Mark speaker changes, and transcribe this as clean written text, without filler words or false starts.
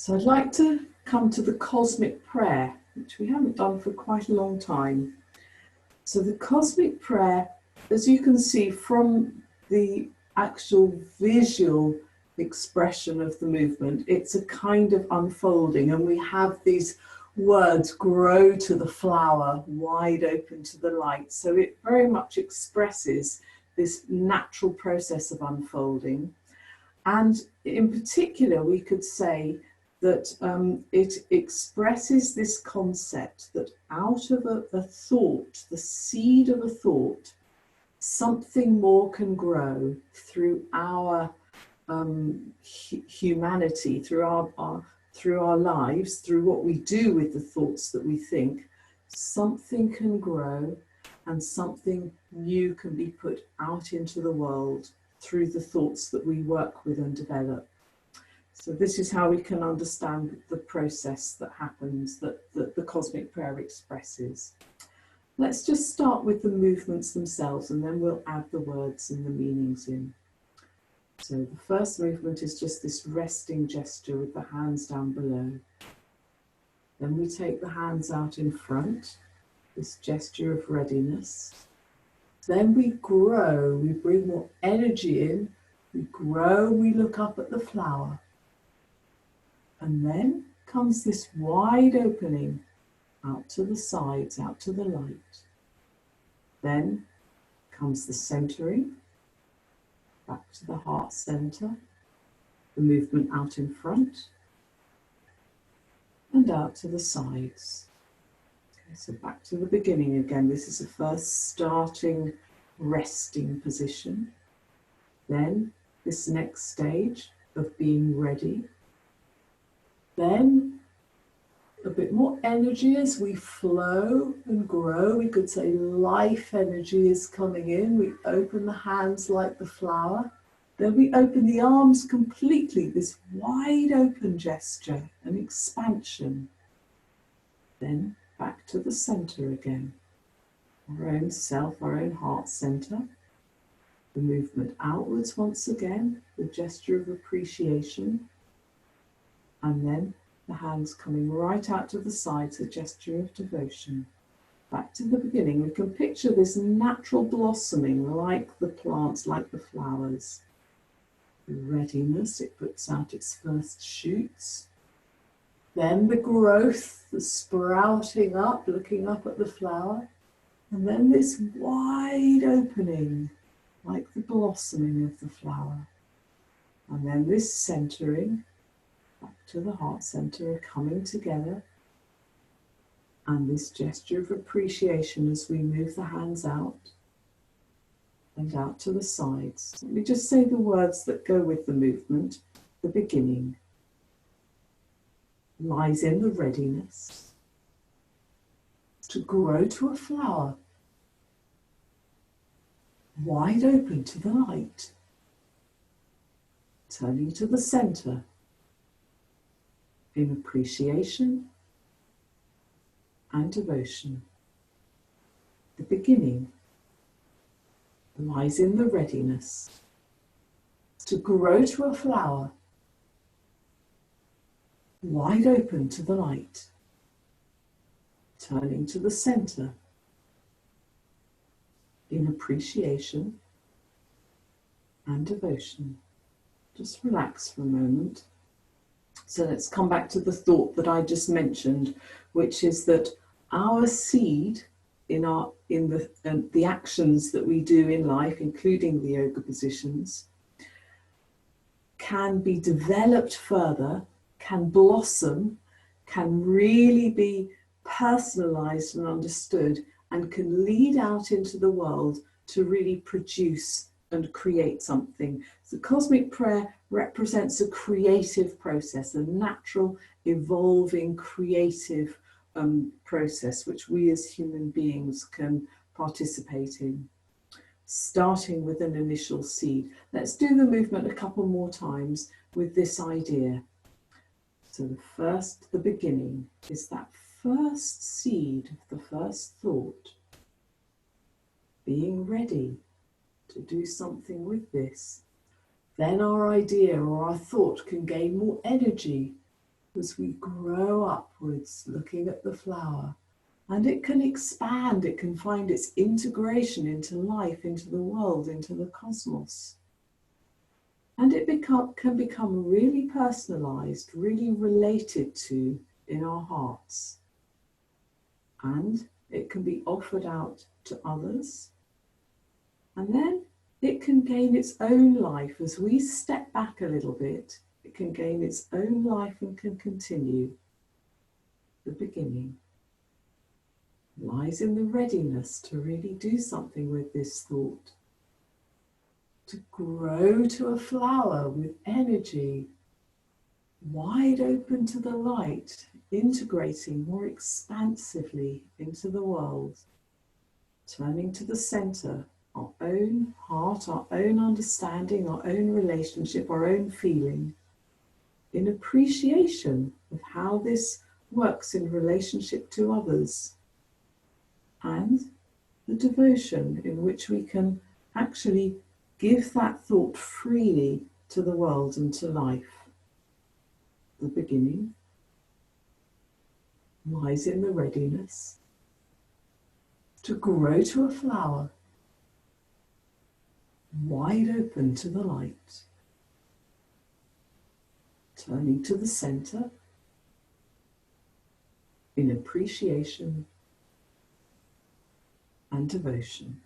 Speaker 1: So I'd like to come to the cosmic prayer, which we haven't done for quite a long time. So the cosmic prayer, as you can see from the actual visual expression of the movement, it's a kind of unfolding, and we have these words, grow to the flower, wide open to the light. So it very much expresses this natural process of unfolding. And in particular, we could say that it expresses this concept that out of a thought, the seed of a thought, something more can grow through our humanity, through our lives, through what we do with the thoughts that we think. Something can grow and something new can be put out into the world through the thoughts that we work with and develop. So this is how we can understand the process that happens, that the cosmic prayer expresses. Let's just start with the movements themselves, and then we'll add the words and the meanings in. So the first movement is just this resting gesture with the hands down below. Then we take the hands out in front, this gesture of readiness. Then we grow, we bring more energy in, we grow, we look up at the flower. And then comes this wide opening out to the sides, out to the light. Then comes the centering, back to the heart center, the movement out in front, and out to the sides. Okay, so back to the beginning again. This is the first starting resting position. Then this next stage of being ready. Then a bit more energy as we flow and grow. We could say life energy is coming in. We open the hands like the flower. Then we open the arms completely, this wide open gesture, an expansion. Then back to the center again. Our own self, our own heart center. The movement outwards once again, the gesture of appreciation. And then the hands coming right out to the sides, a gesture of devotion. Back to the beginning, we can picture this natural blossoming like the plants, like the flowers. The readiness, it puts out its first shoots. Then the growth, the sprouting up, looking up at the flower. And then this wide opening, like the blossoming of the flower. And then this centering, back to the heart center, coming together, and this gesture of appreciation as we move the hands out and out to the sides. Let me just say the words that go with the movement. The beginning lies in the readiness to grow to a flower, wide open to the light, turning to the center, in appreciation and devotion. The beginning lies in the readiness to grow to a flower, wide open to the light, turning to the center, in appreciation and devotion. Just relax for a moment. So let's come back to the thought that I just mentioned, which is that our seed in the actions that we do in life, including the yoga positions, can be developed further, can blossom, can really be personalized and understood, and can lead out into the world to really produce and create something. So cosmic prayer represents a creative process, a natural, evolving, creative process which we as human beings can participate in, starting with an initial seed. Let's do the movement a couple more times with this idea. So the beginning is that first seed of the first thought, being ready to do something with this. Then our idea or our thought can gain more energy as we grow upwards, looking at the flower. And it can expand, it can find its integration into life, into the world, into the cosmos. And it can become really personalized, really related to in our hearts. And it can be offered out to others. And then it can gain its own life as we step back a little bit. It can gain its own life and can continue. The beginning lies in the readiness to really do something with this thought, to grow to a flower with energy, wide open to the light, integrating more expansively into the world, turning to the center, our own heart, our own understanding, our own relationship, our own feeling, in appreciation of how this works in relationship to others, and the devotion in which we can actually give that thought freely to the world and to life. The beginning lies in the readiness to grow to a flower, wide open to the light, turning to the center in appreciation and devotion.